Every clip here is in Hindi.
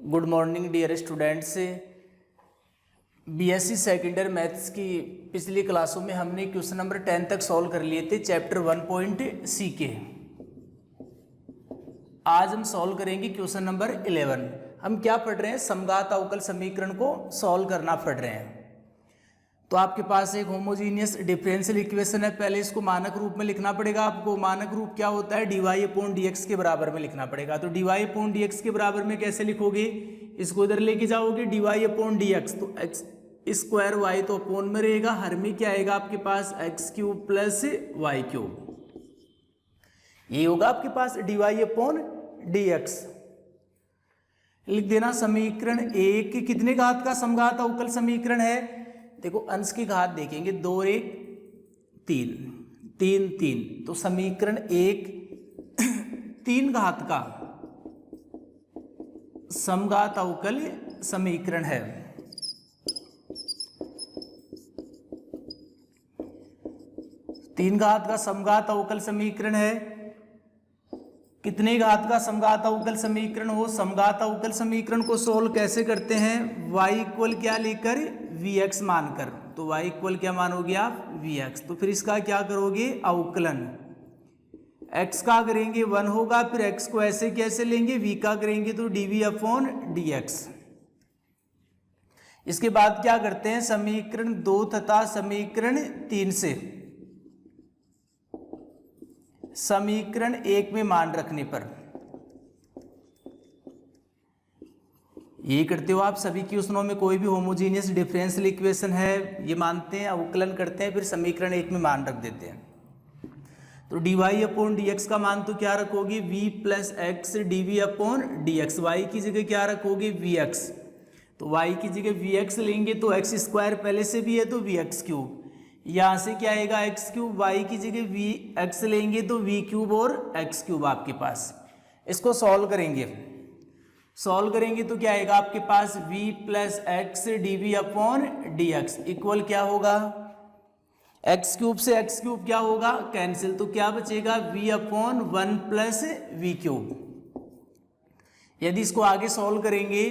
Good morning dear students. BSc second year maths की पिछली क्लासों में हमने क्वेश्चन नंबर 10 तक सॉल्व कर लिए थे चैप्टर 1.सी के। आज हम सॉल्व करेंगे क्वेश्चन नंबर 11। हम क्या पढ़ रहे हैं? समघात अवकल समीकरण को सॉल्व करना पढ़ रहे हैं। तो आपके पास एक होमोजीनियस डिफरेंशियल इक्वेशन है। पहले इसको मानक रूप में लिखना पड़ेगा आपको। मानक रूप क्या होता है? dy/dx के बराबर में लिखना पड़ेगा। तो dy/dx के बराबर में कैसे लिखोगे? इसको इधर लेके जाओगे dy/dx, तो x स्क्वायर y तो अपोन में रहेगा, हर में क्या आएगा आपके पास? x³ plus y³। ये होगा आपके पास dy/dx। लिख देना। समीकरण एक कितने घात का समघात अवकल समीकरण है? देखो अंश की घात देखेंगे, 2 1 3 3 3, तो समीकरण एक 3 घात का समघात अवकल समीकरण है। तीन घात का समघात अवकल समीकरण है। कितने घात का समघात अवकल समीकरण हो? समघात अवकल समीकरण को सोल्व कैसे करते हैं? y इक्वल क्या लेकर? vx मानकर। तो y इक्वल क्या मानोगे आप? vx। तो फिर इसका क्या करोगे? अवकलन। x का करेंगे 1 होगा, फिर x को ऐसे कैसे लेंगे? v का करेंगे तो dv/dx। इसके बाद क्या करते हैं? समीकरण 2 तथा समीकरण 3 से समीकरण 1 में मान रखने पर ये करते हो आप सभी क्वेश्चनों में। कोई भी होमोजीनियस डिफरेंशियल इक्वेशन है, ये मानते हैं, अवकलन करते हैं, फिर समीकरण 1 में मान रख देते हैं। तो dy/dx का मान तो क्या रखोगे? v + x dv/dx। y की जगह क्या रखोगे? vx। तो y की जगह vx लेंगे तो x² पहले से भी है तो vx³। यहाँ से क्या आएगा? x³ y की जगह vx लेंगे तो v³ और x³ आपके पास। इसको सॉल्व करेंगे। सॉल्व करेंगे तो क्या आएगा आपके पास? v + x dv/dx इक्वल क्या होगा? x³ से x³ क्या होगा? कैंसिल। तो क्या बचेगा? v/1 + v³। यदि इसको आगे सॉल्व करेंगे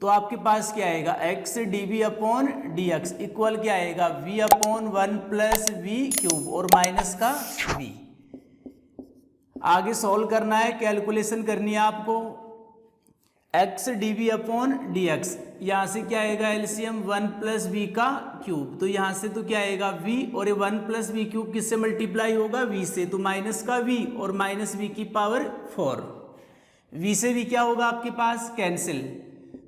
तो आपके पास क्या आएगा? x dv/dx इक्वल क्या आएगा? v/1 + v³ और माइनस का v। आगे सॉल्व करना है, कैलकुलेशन करनी है आपको। x dv/dx, यहाँ से क्या आएगा? LCM 1 + v³। तो यहाँ से तो क्या आएगा? v, और ये 1 + v³ किससे मल्टीप्लाई होगा? v से, तो माइनस का v और माइनस v⁴। v से v क्या होगा आपके पास? कैंसिल।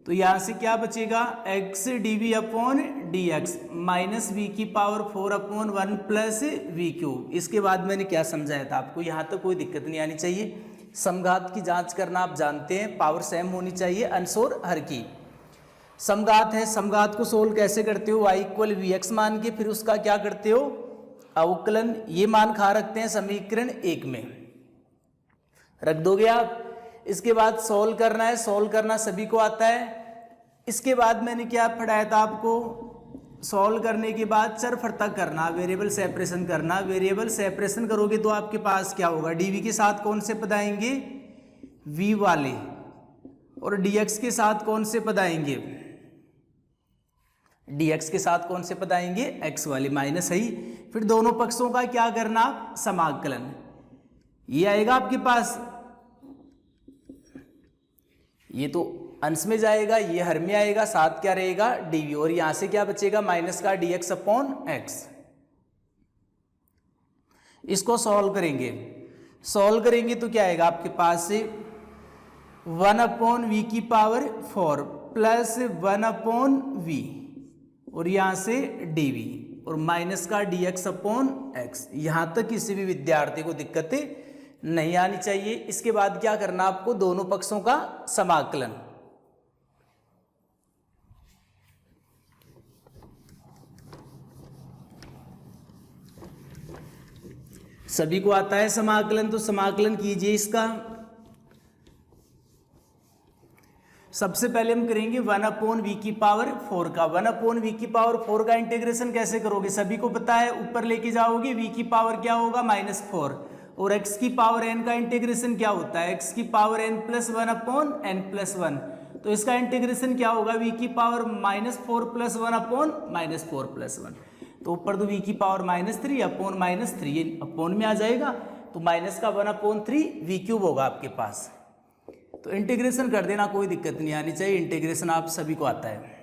तो यहाँ से क्या बचेगा? x dv/dx minus v⁴/1 + v³। इसके बाद मैंने क्या समझाया था आपको? यहाँ तक कोई दिक्कत नहीं आनी चाहिए। समघात की जांच करना आप जानते हैं, पावर सेम होनी चाहिए अंश और हर की। समघात है, समघात को सोल्व कैसे करते हो? y इक्वल vx मान के फिर उसका क्या करते हो? अवकलन। ये मान खा रखते हैं समीकरण 1 में, रख दोगे आप। इसके बाद सॉल्व करना है। सॉल्व करना सभी को आता है। इसके बाद मैंने क्या पढ़ाया था आपको? सॉल्व करने के बाद चर पृथक करना, वेरिएबल सेपरेशन करना। वेरिएबल सेपरेशन करोगे तो आपके पास क्या होगा? dv के साथ कौन से पद आएंगे? v वाले, और dx के साथ कौन से पद आएंगे? dx के साथ कौन से पद आएंगे? x वाले, माइनस है ही। फिर दोनों पक्षों का क्या करना? समाकलन। ये आएगा आपके पास, ये तो अंश में जाएगा, ये हर में आएगा, साथ क्या रहेगा? dv, और यहां से क्या बचेगा? माइनस का dx/x। इसको सॉल्व करेंगे। सॉल्व करेंगे तो क्या आएगा आपके पास? 1/v⁴ प्लस 1/v, और यहां से dv और माइनस का dx/x। यहां तक किसी भी विद्यार्थी को दिक्कत नहीं आनी चाहिए। इसके बाद क्या करना आपको? दोनों पक्षों का समाकलन। सभी को आता है समाकलन, तो समाकलन कीजिए इसका। सबसे पहले हम करेंगे 1/v⁴ का। 1/v⁴ का इंटीग्रेशन कैसे करोगे? सभी को पता है, ऊपर लेके जाओगे, v क्या होगा? -4, और x की पावर n का इंटीग्रेशन क्या होता है? x की पावर n+1/n+1। तो इसका इंटीग्रेशन क्या होगा, वी की पावर -4 + 1 अपॉन -4 + 1। तो ऊपर तो वी की पावर -3 अपॉन -3 ये अपॉन में आ जाएगा, तो माइनस का 1/3 v³ होगा आपके पास। तो इंटीग्रेशन कर देना, कोई दिक्कत नहीं आनी चाहिए, इंटीग्रेशन आप सभी को आता है।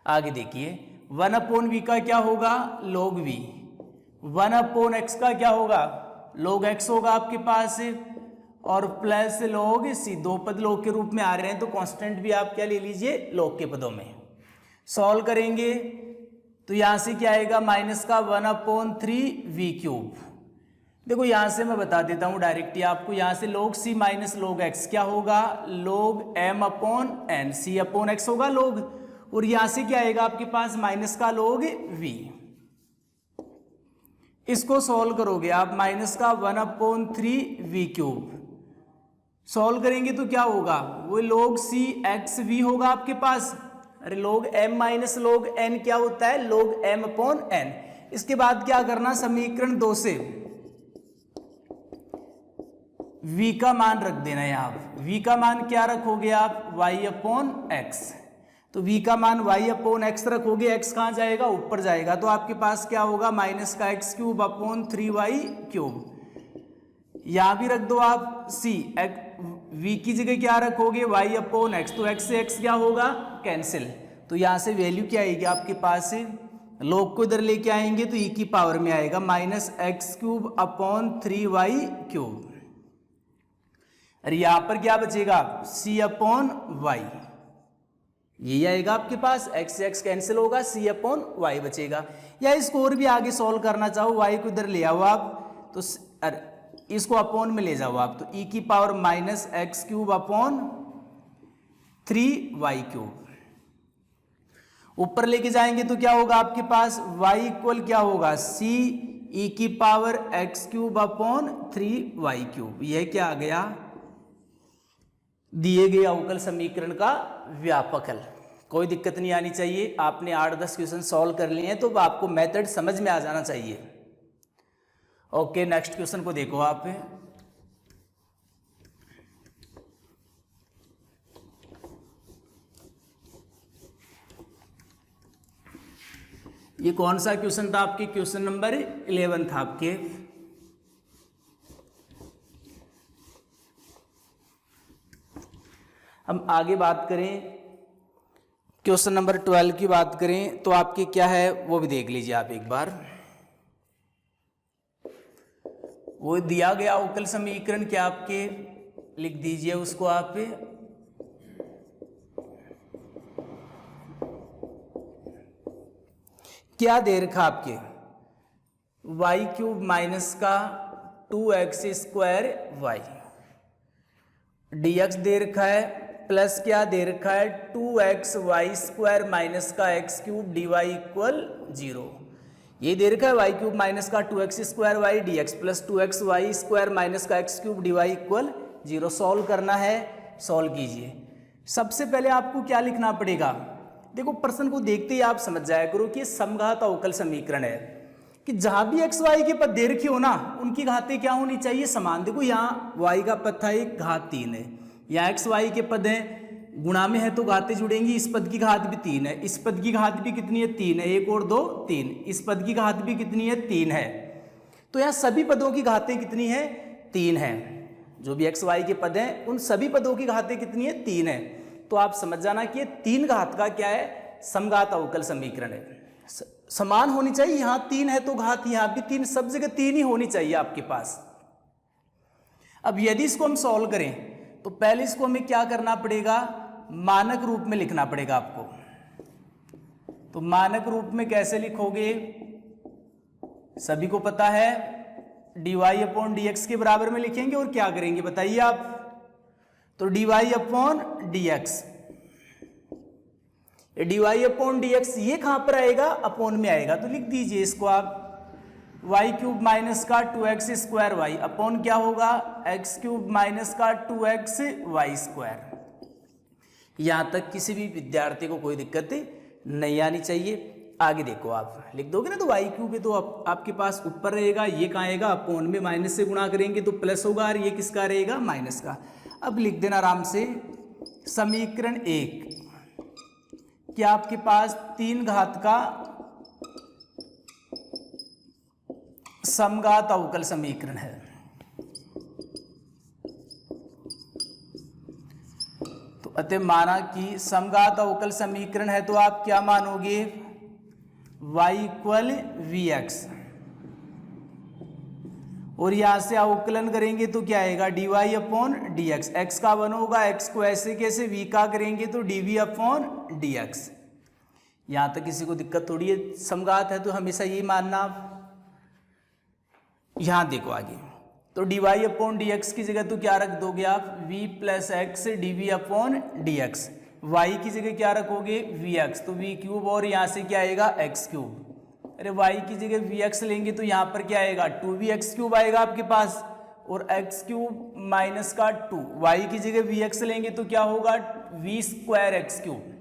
आगे देखिए 1/v का क्या होगा, log v। 1/x का क्या होगा, log x होगा आपके पास, और प्लस log c। दो पद log के रूप में आ रहे हैं तो कांस्टेंट भी आप क्या ले लीजिए, log के पदों में। सॉल्व करेंगे तो यहां से क्या आएगा, माइनस का 1/3 v³। देखो यहां से मैं बता देता हूं डायरेक्ट ही आपको, यहां से log c minus log x क्या होगा, log m/n। c/x होगा log, और यहां से क्या आएगा आपके पास, माइनस का log v। इसको सॉल्व करोगे आप, माइनस का 1/3 v³। सॉल्व करेंगे तो क्या होगा, वो log c x v होगा आपके पास। अरे log m minus log n क्या होता है, log m/n। इसके बाद क्या करना, समीकरण 2 से v का मान रख देना है। आप v का मान क्या रखोगे आप, y/x। तो v का मान y/x रखोगे, x कहाँ जाएगा, ऊपर जाएगा, तो आपके पास क्या होगा, माइनस का x³ 3y³। यहां भी रख दो आप c, v की जगह क्या रखोगे, y/x। तो x से x क्या होगा, कैंसिल। तो यहां से वैल्यू क्या आएगी आपके पास, log को इधर लेके आएंगे तो e की पावर में आएगा -x³ 3y³। अरे यहां पर क्या बचेगा, c/y। ये आएगा आपके पास, x से x कैंसिल होगा, c/y बचेगा। या इसको और भी आगे सॉल्व करना चाहो, y को इधर ले आओ आप, तो इसको अपॉन में ले जाओ आप, तो e की पावर -x³ 3y³। ऊपर लेके जाएंगे तो क्या होगा आपके पास, y इक्वल क्या होगा, c e की पावर x³ 3y³। यह क्या आ गया, दिए गए अवकल समीकरण का व्यापकल। कोई दिक्कत नहीं आनी चाहिए, आपने 8-10 क्वेश्चन सॉल्व कर लिए हैं तो आपको मेथड समझ में आ जाना चाहिए। ओके, नेक्स्ट क्वेश्चन को देखो आप। ये कौन सा क्वेश्चन था आपके, क्वेश्चन नंबर 11 था आपके। हम आगे बात करें, क्वेश्चन नंबर 12 की बात करें तो आपके क्या है वो भी देख लीजिए आप एक बार। वो दिया गया अवकल समीकरण क्या आपके, लिख दीजिए उसको आप। क्या दे रखा आपके, y³ माइनस का 2x² dx दे रखा है, प्लस क्या दे रखा है, 2xy² माइनस का x³ dy = 0। ये दे रखा है y³ माइनस का 2x² dx plus 2xy² minus का x³ dy = 0। सॉल्व करना है, सॉल्व कीजिए। सबसे पहले आपको क्या लिखना पड़ेगा, देखो प्रश्न को देखते ही आप समझ जाया करो कि समघात अवकल समीकरण है, कि जहां भी x y के पद दे रखे हो ना, उनकी घातें क्या होनी चाहिए, समान। देखो यहाँ y का पद था एक, घात 3 है, यहाँ x y के पद हैं, गुणा में है तो घातें जुड़ेंगी। इस पद की घात भी 3 है, इस पद की घात भी कितनी है, 3 है, 1 और 2 3। इस पद की घात भी कितनी है, 3 है। तो यहाँ सभी पदों की घातें कितनी है, 3 है। जो भी x y के पद हैं उन सभी पदों की घातें कितनी है, 3 है। तो आप समझ जाना कि 3 घात का क्या है, समघात अवकल समीकरण है। समान होनी चाहिए, यहाँ 3 है तो घात यहाँ भी 3, सब जगह 3 ही होनी चाहिए आपके पास। अब यदि इसको हम सॉल्व करें तो पहले इसको हमें क्या करना पड़ेगा, मानक रूप में लिखना पड़ेगा आपको। तो मानक रूप में कैसे लिखोगे, सभी को पता है, dy/dx के बराबर में लिखेंगे और क्या करेंगे बताइए आप। तो dy/dx, dy/dx ये कहां पर आएगा, अपॉन में आएगा। तो लिख दीजिए इसको आप, y³ माइनस का 2x² अपॉन क्या होगा, x³ माइनस का 2xy²। यहां तक किसी भी विद्यार्थी को कोई दिक्कत नहीं आनी चाहिए। आगे देखो, आप लिख दोगे ना तो y³ है तो आपके पास ऊपर रहेगा, ये कहाँ आएगा, अपॉन में माइनस से गुणा करेंगे तो प्लस होगा, और ये किसका रहेगा, माइनस का। अब लिख देना आराम से, समीकरण 1 क्या आपके पास 3 घात का समघात अवकल समीकरण है। तो अतः माना कि समघात अवकल समीकरण है तो आप क्या मानोगे, y इक्वल वी एक्स, और यहां से अवकलन करेंगे तो क्या आएगा dy upon D x. X का 1 होगा, एक्स को ऐसे कैसे v का करेंगे तो dv अपॉन डी एक्स। यहां तक किसी को दिक्कत थोड़ी है, समघात है तो हमेशा यही मानना। यहां देखो आगे, तो dy अपॉन डी एक्स की जगह तो क्या रख दोगे आप, v plus x dv upon D x. y की जगह क्या रखोगे vx, तो v क्यूब, और यहाँ से क्या आएगा x क्यूब। अरे y की जगह vx लेंगे तो यहाँ पर क्या आएगा 2vx क्यूब आएगा आपके पास, और x क्यूब माइनस का 2। y की जगह vx लेंगे तो क्या होगा v स्क्वायर x क्यूब।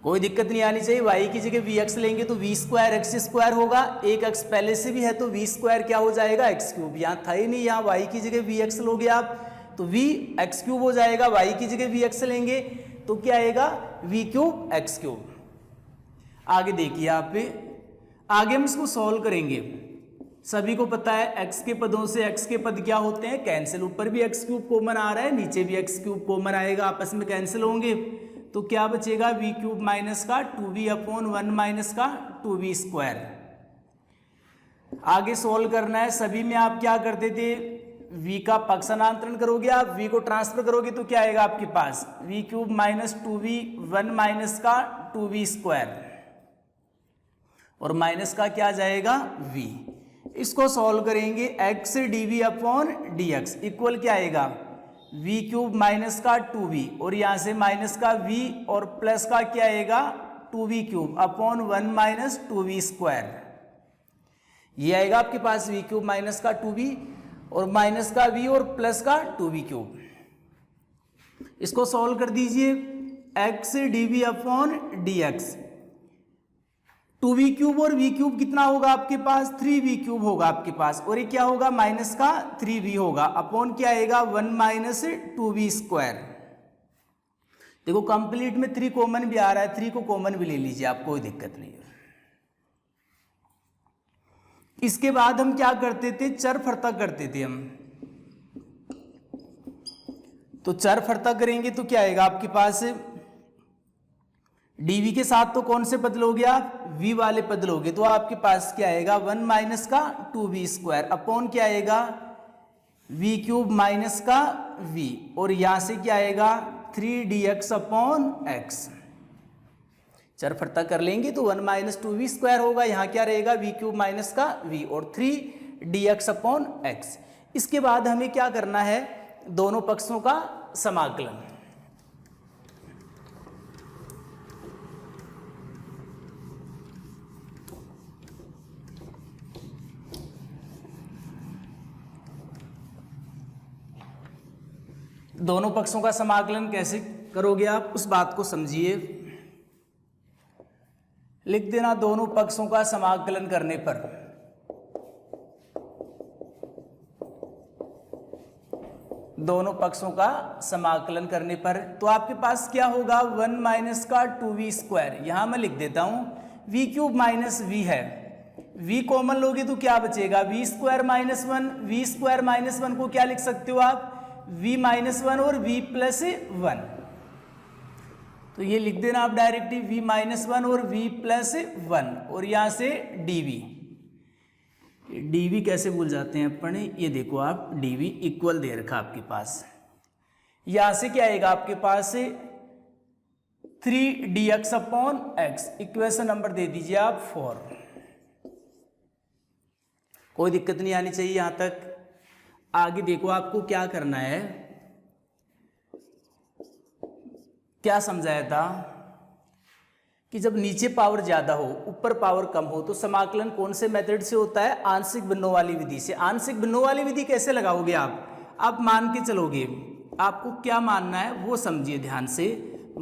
कोई दिक्कत नहीं आनी चाहिए, y की जगह vx लेंगे तो v स्क्वायर x स्क्वायर होगा, एक x पहले से भी है तो v स्क्वायर क्या हो जाएगा x क्यूब। यहाँ था ही नहीं, यहाँ y की जगह vx लोगे आप तो v x क्यूब हो जाएगा, y की जगह vx लेंगे तो क्या आएगा v क्यूब x क्यूब। आगे देखिए आप, आगे हम इसको सॉल्व करेंगे। सभी को पता है x के पदों से x के पद क्या होते हैं, कैंसिल। ऊपर भी x क्यूब कॉमन आ रहा है, नीचे भी x क्यूब कॉमन आएगा, आपस में कैंसिल होंगे तो क्या बचेगा v क्यूब माइनस का 2v अपॉन 1 माइनस का 2v स्क्वायर। आगे सॉल्व करना है। सभी में आप क्या करते थे, v का पक्षांतरण करोगे, आप v को ट्रांसफर करोगे तो क्या आएगा आपके पास v cube minus 2v 1 minus का 2v स्क्वायर, और माइनस का क्या जाएगा v। इसको सॉल्व करेंगे, x dv upon dx equal क्या आएगा v क्यूब माइनस का 2v, और यहाँ से माइनस का v और प्लस का क्या आएगा 2v cube upon 1 minus 2v square. ये आएगा आपके पास v क्यूब माइनस का 2v और माइनस का v और प्लस का 2v क्यूब। इसको सॉल्व कर दीजिए, x dv upon dx, 2v cube और v क्यूब कितना होगा आपके पास 3v क्यूब होगा आपके पास, और ये क्या होगा माइनस का 3v होगा अपॉन क्या आएगा 1 माइनस 2v स्क्वायर। देखो कंप्लीट में 3 कॉमन भी आ रहा है, 3 को कॉमन भी ले लीजिए आप, कोई दिक्कत नहीं है। इसके बाद हम क्या करते थे, चर फरता करते थे हम। तो चर फरता करेंगे तो क्या आएगा आपके पास dv के साथ तो कौन से पद लोगे आप, v वाले पद लोगे, तो आपके पास क्या आएगा 1 माइनस का 2v स्क्वायर अपॉन क्या आएगा v क्यूब माइनस का v, और यहां से क्या आएगा 3dx अपॉन x। चर फरता कर लेंगे तो 1 माइनस 2v स्क्वायर होगा, यहाँ क्या रहेगा v क्यूब माइनस का v और 3dx अपॉन x। इसके बाद हमें क्या करना है, दोनों पक्षों का समाकलन। दोनों पक्षों का समाकलन कैसे करोगे आप, उस बात को समझिए। लिख देना, दोनों पक्षों का समाकलन करने पर दोनों पक्षों का समाकलन करने पर तो आपके पास क्या होगा 1 माइनस का 2v स्क्वायर, यहां मैं लिख देता हूं v क्यूब माइनस v है, v कॉमन लोगे तो क्या बचेगा v square minus 1। v square minus 1 को क्या लिख सकते हो आप v माइनस 1 और v प्लस 1, तो ये लिख देना आप डायरेक्टली v माइनस 1 और v प्लस 1, और यहां से dv कैसे भूल जाते हैं अपन, ये देखो आप dv इक्वल दे रखा आपके पास, यहां से क्या आएगा आपके पास 3dx upon x। Equation number दे दीजिए आप 4। कोई दिक्कत नहीं आनी चाहिए यहां तक। आगे देखो आपको क्या करना है, क्या समझाया था कि जब नीचे पावर ज्यादा हो ऊपर पावर कम हो तो समाकलन कौन से मेथड से होता है, आंशिक भिन्नों वाली विधि से। आंशिक भिन्नों वाली विधि कैसे लगाओगे आप मान के चलोगे, आपको क्या मानना है वो समझिए ध्यान से।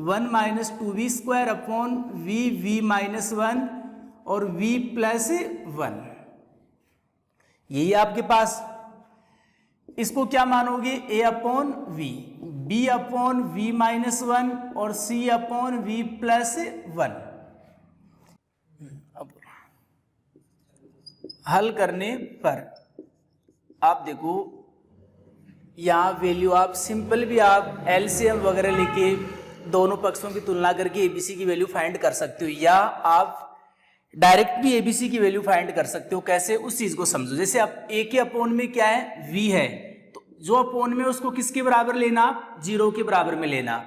1 minus 2v square upon v minus 1 और v प्लस 1, यही आपके पास। इसको क्या मानोगे a upon v, B upon V minus one और C upon V plus one. अब हल करने पर आप देखो यहाँ वैल्यू आप सिंपल भी आप एलसीएम वगैरह लेके दोनों पक्षों की तुलना करके एबीसी की वैल्यू फाइंड कर सकते हो, या आप डायरेक्ट भी एबीसी की वैल्यू फाइंड कर सकते हो। कैसे, उस चीज को समझो। जैसे आप ए के अपोन में क्या है, वी है, तो जो अपोन में उसको किसके बराबर लेना, 0 के बराबर में लेना।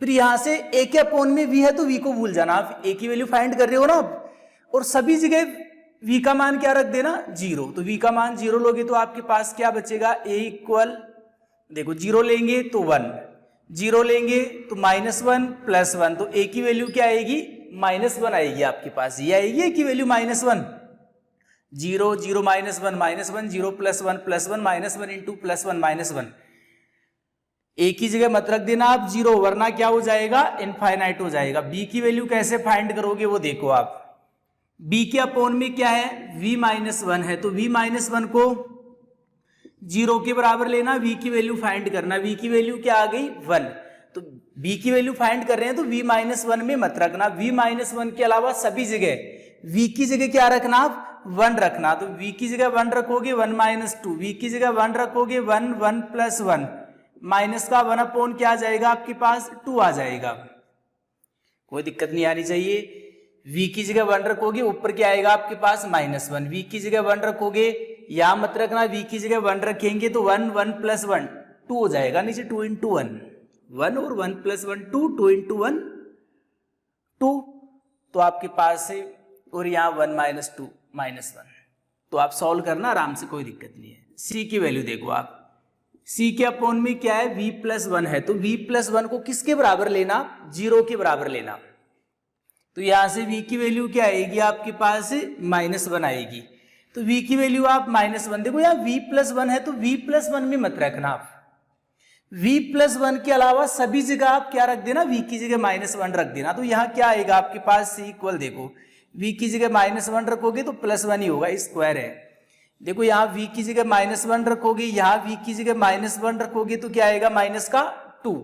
फिर यहां से ए के अपोन में वी है तो वी को भूल जाना, आप ए की वैल्यू फाइंड कर रहे हो ना, और सभी जगह वी का मान क्या रख देना, 0। तो वी का मान 0 लोगे तो आपके पास क्या बचेगा, ए इक्वल, देखो 0 लेंगे तो 1, 0 लेंगे तो -1 प्लस 1, तो ए की वैल्यू क्या आएगी, -1 आएगी आपके पास। ये आएगी ए की value -1। 0 0 -1 -1, 0 plus 1 plus 1, -1 into plus 1 -1। ए की जगह मत रख देना आप 0, वरना क्या हो जाएगा, इनफाइनाइट हो जाएगा। बी की वैल्यू कैसे फाइंड करोगे वो देखो आप। बी के अपोन में क्या है, v-1 है, तो v-1 को 0 के बराबर लेना, v की वैल्यू फाइंड करना। v की वैल्यू क्या आ गई, 1। तो b की वैल्यू फाइंड कर रहे हैं तो v-1 में मत रखना, v-1 के अलावा सभी जगह v की जगह क्या रखना, आप 1 रखना। तो v की जगह 1 रखोगे 1 - 2, v की जगह 1 रखोगे 1 1 प्लस 1, माइनस का 1 अपोन क्या आ जाएगा आपके पास, 2 आ जाएगा। कोई दिक्कत नहीं आनी चाहिए। v की जगह 1 रखोगे, ऊपर क्या आएगा आपके पास, -1। v की जगह 1 रखोगे, यहां मत रखना, v की जगह 1 रखेंगे तो 1 1 प्लस 1 2 हो जाएगा, नीचे 2 इंटू 1, 1 और 1 प्लस 1 2, 2 इंटू 1 2, तो आपके पास है, और यहाँ 1 - 2 -1। तो आप सॉल्व करना आराम से, कोई दिक्कत नहीं है। c की वैल्यू देखो आप, c के अपोन में क्या है, v+1 है, तो v+1 को किसके बराबर लेना, 0 के बराबर लेना। तो यहां से v की वैल्यू क्या आएगी आपके पास, -1 आएगी। तो v की वैल्यू आप -1, देखो यहाँ v+1 है तो v+1 में मत रखना आप, v+1 के अलावा सभी जगह आप क्या रख देना, v की जगह -1 रख देना। तो यहाँ क्या आएगा आपके पास, c इक्वल, देखो v की जगह -1 रखोगे तो +1 ही होगा, स्क्वायर है। देखो यहाँ v की जगह -1 रखोगे, यहाँ v की जगह -1 रखोगे तो क्या आएगा, -2।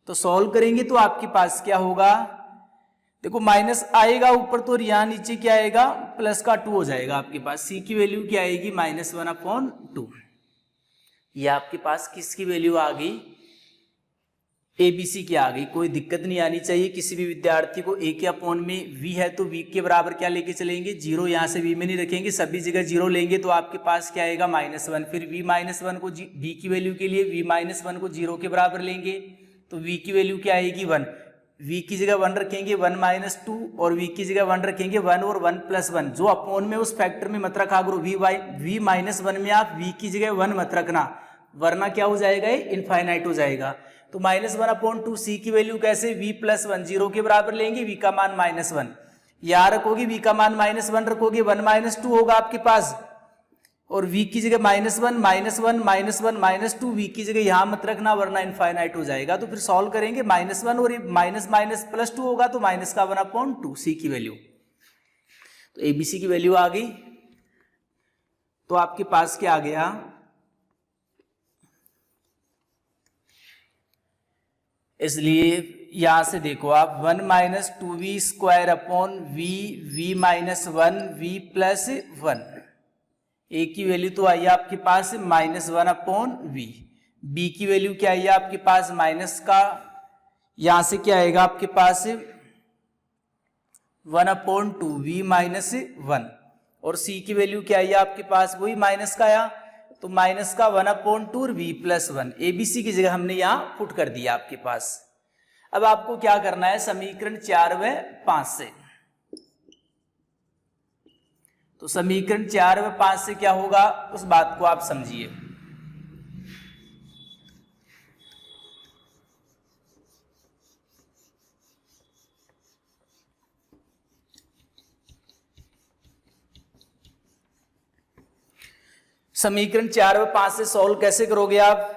तो सॉल्व करेंगे तो आपके पास क्या होगा, देखो माइनस आएगा ऊपर तो यहाँ नीचे क्या आएगा, +2 हो जाएगा आपके पास। c की वैल्यू क्या आएगी, -1/2। ये आपके पास किसकी वैल्यू आ गई, एबीसी की आ गई। कोई दिक्कत नहीं आनी चाहिए किसी भी विद्यार्थी को। a के अपोन में v है तो v के बराबर क्या लेके चलेंगे, 0। यहाँ से v में नहीं रखेंगे, सभी जगह 0 लेंगे तो आपके पास क्या आएगा, -1। फिर v-1 को v की वैल्यू के लिए v-1 को 0 के बराबर लेंगे तो v की वैल्यू क्या आएगी, 1। v की जगह 1 रखेंगे 1 - 2, और v की जगह 1 रखेंगे 1 और 1 प्लस 1। जो अपोन में उस फैक्टर में मत रखा करो, v-1 में आप v की जगह 1 मत रखना, वरना क्या हो जाएगा, ये इनफाइनाइट हो जाएगा। तो -1/2, c की वैल्यू कैसे, v+1 0 के बराबर लेंगे, v का मान -1 यहाँ रखोगे, v का मान -1 रखोगे, 1 - 2 होगा आपके पास, और v की जगह -1 -1 -1 -2, v की जगह यहाँ मत रखना वरना इनफाइनाइट हो जाएगा। तो फिर सॉल्व करेंगे, -1 और +2 होगा तो -1/2 c की वैल्यू। तो एबीसी की वैल्यू आ गई। तो आपके पास क्या आ गया, इसलिए यहां से देखो आप 1 - 2v² upon v-1 v+1, a की वैल्यू तो आई आपके पास -1/v, b की वैल्यू क्या आई आपके पास, माइनस का, यहां से क्या आएगा आपके पास 1/2 v-1, और c की वैल्यू क्या आई आपके पास, वही माइनस का आया, तो माइनस का 1/2 v+1। एबीसी की जगह हमने यहां पुट कर दिया आपके पास। अब आपको क्या करना है, समीकरण 4 व 5 से, तो समीकरण 4 व 5 से क्या होगा, उस बात को आप समझिए। समीकरण 4 व 5 से सॉल्व कैसे करोगे आप,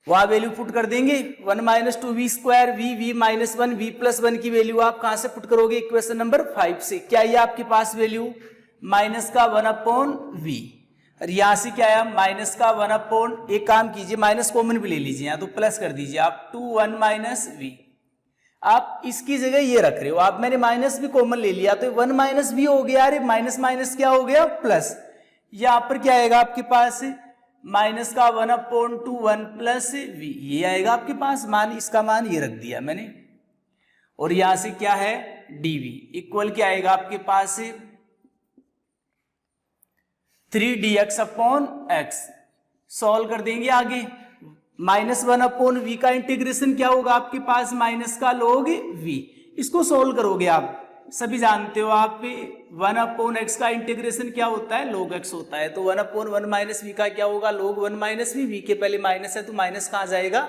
वहां वैल्यू पुट कर देंगे, 1 - 2v² v-1 v+1 की वैल्यू आप कहां से पुट करोगे, इक्वेशन नंबर 5 से। क्या ये आपके पास वैल्यू, माइनस का 1/v, और यहाँ से क्या है, माइनस का 1/, एक काम कीजिए माइनस कॉमन भी ले लीजिए यहाँ, तो प्लस कर दीजिए आप 2 1 माइनस वी। आप इसकी जगह ये रख रहे हो आप, मैंने माइनस भी कॉमन ले लिया तो 1 माइनस वी हो गया, अरे माइनस माइनस क्या हो गया प्लस। यहाँ पर क्या आएगा आपके पास, माइनस का 1/2 1 प्लस वी, ये आएगा आपके पास मान, इसका मान ये रख दिया मैंने। और यहां से क्या है dv इक्वल क्या आएगा आपके पास 3dx/x। सॉल्व कर देंगे आगे, -1/v का इंटीग्रेशन क्या होगा आपके पास, माइनस का log v। इसको सॉल्व करोगे आप, सभी जानते हो आप 1/x का इंटीग्रेशन क्या होता है, log x होता है। तो 1/1 v का क्या होगा, log 1 - v के पहले माइनस है तो माइनस कहाँ जाएगा,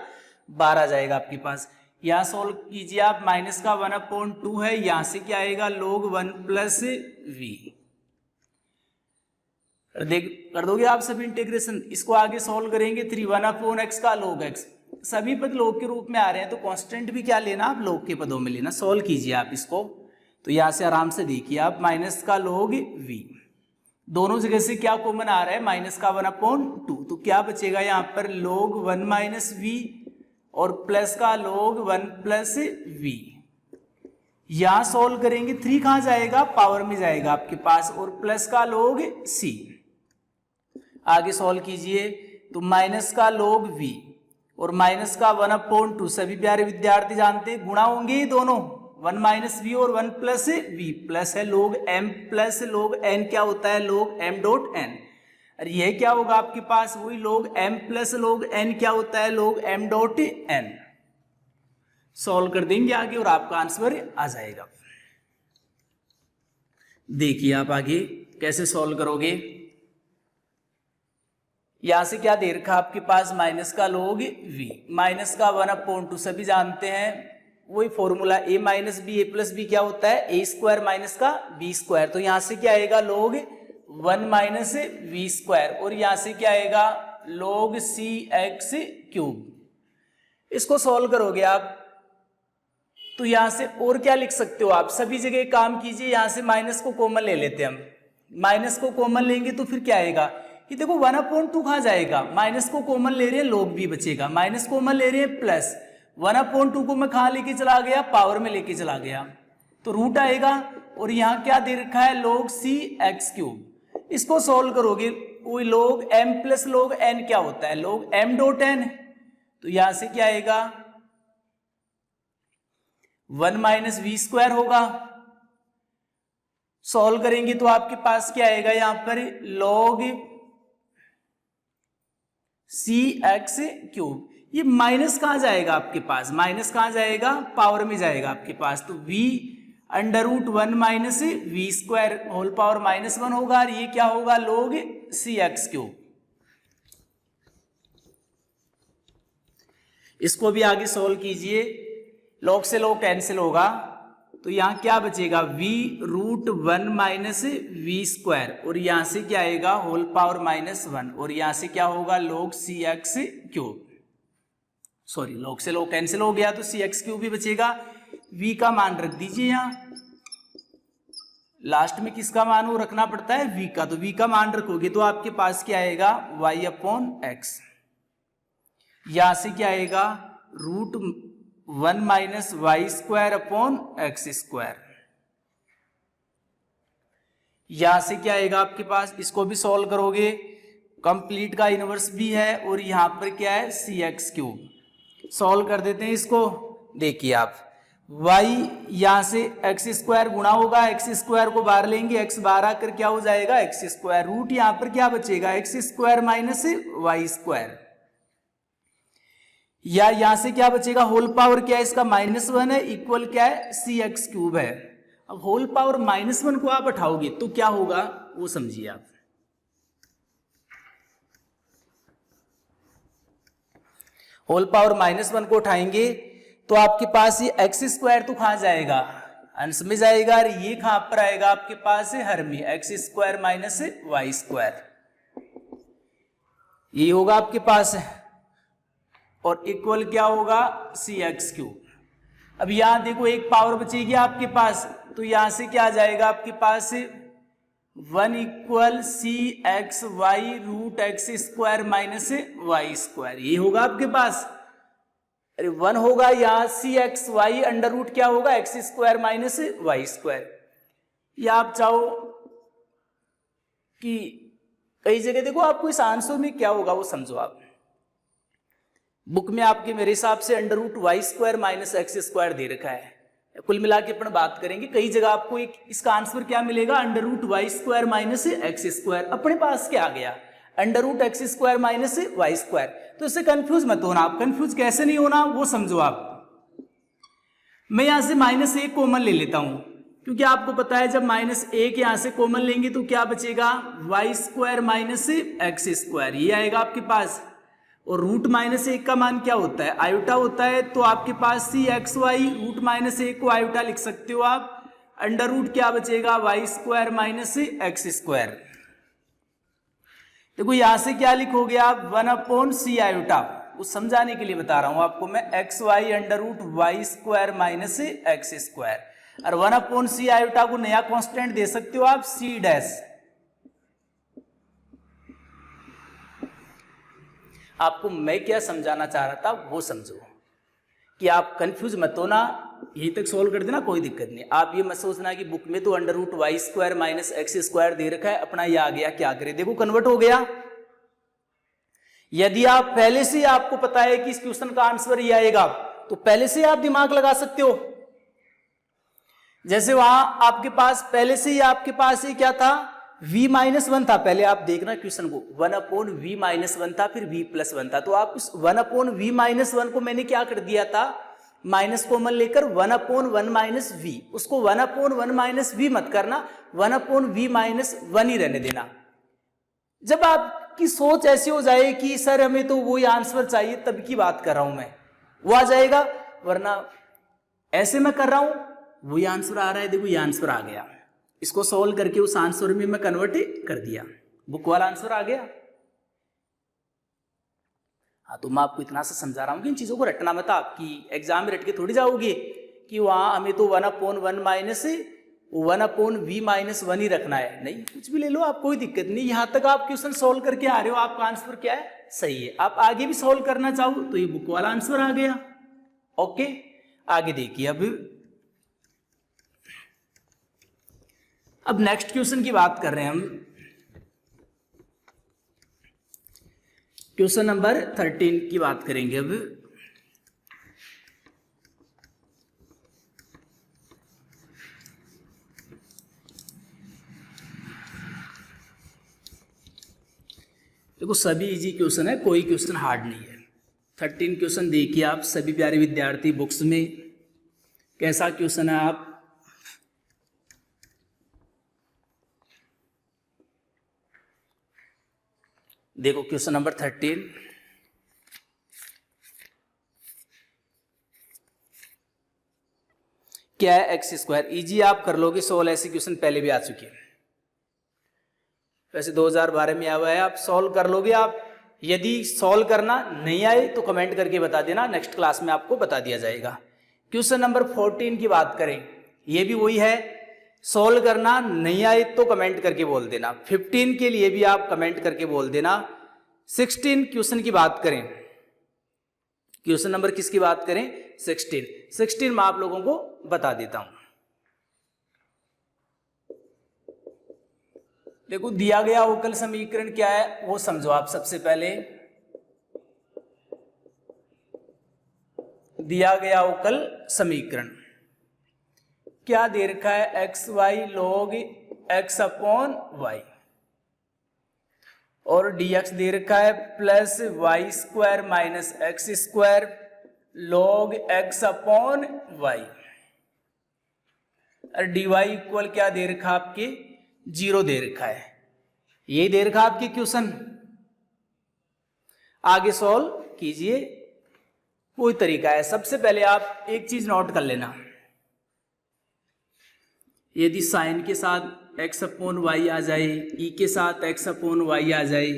12 जाएगा आपके पास। यहाँ सॉल्व कीजिए आप, माइनस का 1/2 है, यहाँ से क्या आएगा log 1 + v। देख कर दोगे आप सभी इंटीग्रेशन। इसको आगे सॉल्व करेंगे, 3 1/x का log x, सभी पद log के रूप में आ रहे हैं तो कांस्टेंट भी क्या लेना आप, log के पदों में लेना। सॉल्व कीजिए आप इसको, तो यहाँ से आराम से देखिए आप, माइनस का log v, दोनों जगह से क्या कॉमन आ रहा है, माइनस का 1/2, तो क्या बचेगा यहाँ पर log 1 - v और प्लस का log 1 + v। यहां सॉल्व करेंगे, 3 कहां जाएगा, पावर में जाएगा आपके पास, और प्लस का log c। आगे सॉल्व कीजिए तो माइनस का log v और माइनस का 1/2, सभी प्यारे विद्यार्थी जानते हैं गुणा होंगे ये दोनों, 1 - v और 1 + v, प्लस है log m plus log n, क्या होता है log m.n। और यह क्या होगा आपके पास, वही log m plus log n क्या होता है log m.n। सॉल्व कर देंगे आगे और आपका आंसर आ जाएगा। देखिए आप आगे कैसे सॉल्व करोगे। यहां से क्या दे रखा आपके पास, माइनस का log v, माइनस का 1/2, सभी जानते हैं वही formula a - b a + b क्या होता है, a² माइनस का b²। तो यहां से क्या आएगा log 1 - v², और यहां से क्या आएगा log cx³। इसको सॉल्व करोगे आप तो यहां से और क्या लिख सकते हो आप, सभी जगह काम कीजिए, यहां से माइनस को कॉमन ले लेते हैं हम, माइनस को कॉमन लेंगे तो फिर क्या आएगा, कि देखो 1/2 कहां जाएगा, माइनस को कॉमन ले रहे हैं log भी बचेगा, माइनस कॉमन ले रहे हैं प्लस 1/2 को मैं कहां लेके चला गया, पावर में लेके चला गया, तो रूट आएगा। और यहां क्या दे रखा है log cx³। इसको सॉल्व करोगे, वही log m + log n क्या होता है log m.n। तो यहां से क्या आएगा 1 - v² होगा। सॉल्व करेंगे तो आपके पास क्या आएगा, यहां पर log cx³। ये माइनस कहां जाएगा आपके पास, माइनस कहां जाएगा, पावर में जाएगा आपके पास, तो v√1 - v² होल पावर -1 होगा, और ये क्या होगा log cx³। इसको भी आगे सॉल्व कीजिए, log से log कैंसिल होगा, तो यहां क्या बचेगा v√1 - v², और यहां से क्या आएगा होल पावर -1, और यहां से क्या होगा log cx³। सॉरी, log से log कैंसिल हो गया तो cx³ भी बचेगा। v का मान रख दीजिए, यहां लास्ट में किसका मान वो रखना पड़ता है, v का, तो v का मान रखोगे तो आपके पास क्या आएगा y/x। यहां से क्या आएगा √1 - y²/x²। यहां से क्या आएगा आपके पास, इसको भी सॉल्व करोगे, कंप्लीट का इनवर्स भी है, और यहां पर क्या है cx³। सॉल्व कर देते हैं इसको, देखिए आप y यहां से x² गुणा होगा, x² को बाहर लेंगे, x बाहर आकर क्या हो जाएगा x², रूट यहां पर क्या बचेगा x² - y², या यहां से क्या बचेगा, होल पावर क्या है इसका -1 है, इक्वल क्या है cx³ है। अब होल पावर -1 को आप उठाओगे तो क्या होगा वो समझिए आप। होल पावर -1 को उठाएंगे तो आपके पास ये x² तो कहां जाएगा, अंश में जाएगा, और ये कहां पर आएगा आपके पास हर में, x² - y², ये होगा आपके पास, और इक्वल क्या होगा cx³। अब यहां देखो एक पावर बचेगी आपके पास, तो यहां से क्या आ जाएगा आपके पास 1 equal C X Y root X square minus Y square, ये होगा आपके पास। अरे 1 होगा यहाँ C X Y under root क्या होगा X square minus Y square. या आप चाहो कि कई जगह देखो आपको इस आंसर में क्या होगा वो समझो आप। बुक में आपके मेरे हिसाब से under root Y square minus X square दे रखा है। कुल मिला के अपन बात करेंगे, कई जगह आपको एक इसका आंसर क्या मिलेगा under root Y square minus X square. अपने पास क्या आ गया under root X square minus Y square. तो इससे कंफ्यूज मत होना आप। कंफ्यूज कैसे नहीं होना वो समझो आप। मैं यहां से माइनस एक कॉमन ले लेता हूं, क्योंकि आपको पता है जब माइनस एक यहां से कॉमन लेंगे तो क्या बचेगा Y square minus X square, ये आएगा आपके पास। और रूट माइनस एक का मान क्या होता है आयोटा होता है, तो आपके पास सी एक्स वाई रूट माइनस एक को आयोटा लिख सकते हो आप। अंडर रूट क्या बचेगा Y square minus X square. देखो यहां से क्या लिखोगे आप 1 अपॉन सी आयोटा, उस समझाने के लिए बता रहा हूं आपको मैं। X Y under root Y square minus X square. और 1 अपॉन सी आयोटा को नया कांस्टेंट दे सकते हो आप सी डैश। आपको मैं क्या समझाना चाह रहा था वो समझो, कि आप कंफ्यूज मत होना। यहीं तक सोल्व कर देना कोई दिक्कत नहीं। आप ये मत सोचना कि बुक में तो under root Y square minus X square दे रखा है, अपना ये आ गया क्या करे। देखो कन्वर्ट हो गया। यदि आप पहले से आपको पता है कि इस क्वेश्चन का आंसर ये आएगा तो पहले से आप दिमाग लगा सकते हो। जैसे वहां आपके पास पहले से ही आपके पास ये क्या था v माइनस 1 था। पहले आप देखना क्वेश्चन को 1 अपॉन वी माइनस 1 था, फिर v प्लस 1 था। तो आप उस 1 अपॉन वी माइनस 1 को मैंने क्या कर दिया था माइनस कॉमन लेकर 1 अपॉन 1 माइनस वी, उसको 1 अपॉन 1 माइनस वी मत करना, 1 अपॉन वी माइनस 1 ही रहने देना। जब आपकी सोच ऐसी हो जाए कि सर हमें तो वही आंसर चाहिए, तब की बात कर रहा हूं मैं, वो आ जाएगा। वरना ऐसे मैं कर रहा हूं वही आंसर आ रहा है। देखो ये आंसर आ गया, इसको सॉल्व करके उस आंसर में मैं कन्वर्ट कर दिया, बुक वाला आंसर आ गया। हाँ तो मैं आपको इतना सा समझा रहा हूँ कि इन चीजों को रटना मत। आपकी एग्जाम में रट के थोड़ी जाओगे कि वहां हमें तो 1 upon 1 minus 1 upon V minus 1 ही रखना है। नहीं, कुछ भी ले लो आप, कोई दिक्कत नहीं। यहां तक आप क्वेश्चन सॉल्व करके आ रहे हो, आपका आंसर क्या है सही है। आप आगे भी सॉल्व करना चाहो तो ये बुक वाला आंसर आ गया। ओके आगे देखिए। अब नेक्स्ट क्वेश्चन की बात कर रहे हैं हम। क्वेश्चन नंबर 13 की बात करेंगे अब। देखो सभी इजी क्वेश्चन है, कोई क्वेश्चन हार्ड नहीं है। 13 क्वेश्चन देखिए आप सभी प्यारे विद्यार्थी बुक्स में कैसा क्वेश्चन है। आप देखो क्वेश्चन नंबर 13, क्या है एक्स स्क्वायर। इजी आप कर लोगे सोल्व, ऐसे क्वेश्चन पहले भी आ चुके हैं, वैसे 2012 में आया हुआ है, आप सॉल्व कर लोगे आप। यदि सॉल्व करना नहीं आए तो कमेंट करके बता देना, नेक्स्ट क्लास में आपको बता दिया जाएगा। क्वेश्चन नंबर 14 की बात करें, ये भी वही है, सॉल्व करना नहीं आए तो कमेंट करके बोल देना। 15 के लिए भी आप कमेंट करके बोल देना। 16 क्वेश्चन की बात करें, क्वेश्चन नंबर किसकी बात करें 16 मैं आप लोगों को बता देता हूं। देखो दिया गया अवकल समीकरण क्या है वो समझो आप। सबसे पहले दिया गया अवकल समीकरण क्या दे रखा है, X Y log X upon Y, और dx दे रखा है plus Y square minus X square log X upon Y, और dy इक्वल क्या दे रखा आपके 0 दे रखा है। ये दे रखा आपके क्वेश्चन, आगे सॉल्व कीजिए, कोई तरीका है। सबसे पहले आप एक चीज नोट कर लेना, यदि साइन के साथ x अपॉन वाई आ जाए, e के साथ x अपॉन वाई आ जाए,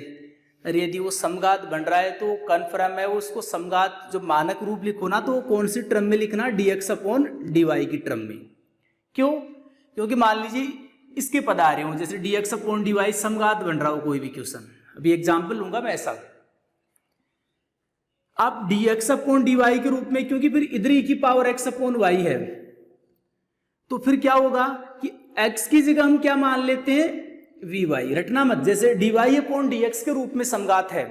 और यदि वो समघात बन रहा है तो कन्फर्म है वो उसको समघात जो मानक रूप लिखो ना, तो वो कौन सी टर्म में लिखना, dx अपॉन dy की टर्म में। क्यों? क्योंकि मान लीजिए इसके पद आ रहे हो, जैसे dx अपॉन dy समघात बन रहा हो कोई भी क्वेश्चन, अभी एग्जाम्पल लूंगा मैं ऐसा, आप dx अपॉन dy के रूप में, क्योंकि फिर इधर e की पावर x अपॉन y है, तो फिर क्या होगा कि x की जगह हम क्या मान लेते हैं, vy, रटना मत, जैसे dy अपॉन dx के रूप में समघात है,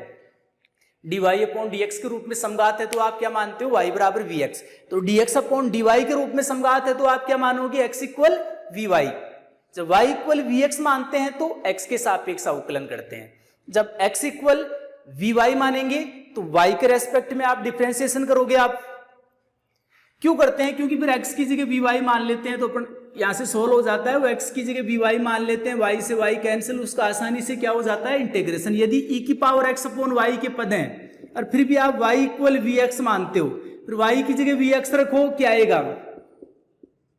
dy अपॉन dx के रूप में समघात है, तो आप क्या मानते हो, y बराबर vx, तो dx अपॉन dy के रूप में समघात है, तो आप क्या मानोगे, x इक्वल vy। जब y इक्वल vx मानते हैं तो x के सापेक्ष अवकलन करते हैं, जब x इक्वल vy मानेंगे तो y के रेस्पेक्ट में आप डिफरेंशिएशन करोगे। आप क्यों करते हैं, क्योंकि फिर x की जगह vy मान लेते हैं तो अपन यहां से सोल्व हो जाता है, वो x की जगह vy मान लेते हैं, y से y कैंसिल, उसका आसानी से क्या हो जाता है, इंटीग्रेशन। यदि e की पावर x अपॉन y के पद हैं और फिर भी आप y इक्वल vx मानते हो, फिर y की जगह vx रखो, क्या आएगा,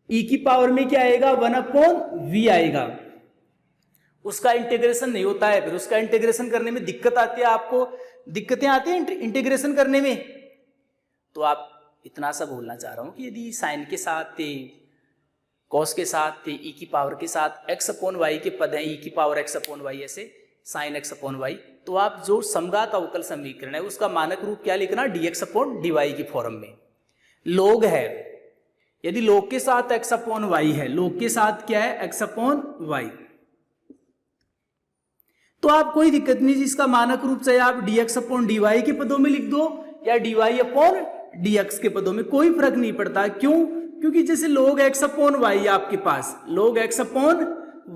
e की पावर में क्या आएगा, 1 अपॉन v आएगा, उसका इंटीग्रेशन नहीं होता है, फिर उसका इंटीग्रेशन करने में दिक्कत आती है, आपको दिक्कतें आती हैं इंटीग्रेशन करने में। तो आप इतना सा बोलना चाह रहा हूं कि यदि साइन के साथ थे, कॉस के साथ थे, e की पावर के साथ x अपॉन y के पद हैं, e की पावर x अपॉन y, ऐसे साइन x अपॉन y, तो आप जो समघात अवकल समीकरण है उसका मानक रूप क्या लिखना, dx अपॉन dy की फॉर्म में। लोग है, यदि लोग के साथ x अपॉन y है, लोग के साथ क्या है, x अपॉन y, तो आप कोई दिक्कत नहीं, जिसका मानक रूप चाहे आप dx अपॉन dy के पदों में लिख दो या dy अपॉन dx के पदों में, कोई फर्क नहीं पड़ता। क्यों, क्योंकि जैसे log x अपॉन y आपके पास log x अपॉन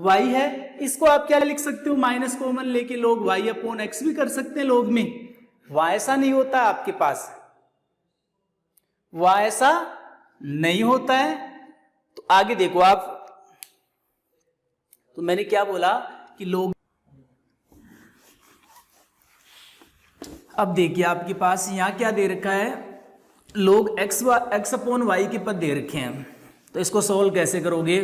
y है, इसको आप क्या लिख सकते हो, माइनस कॉमन लेके log y अपॉन x भी कर सकते हैं log में, वहां ऐसा नहीं होता आपके पास, वहां ऐसा नहीं होता है। तो आगे देखो आप, तो मैंने क्या बोला कि log, अब देखिए आपके पास यहां क्या दे रखा है, log x अपॉन y के पद दे रखे हैं, तो इसको सोल्व कैसे करोगे,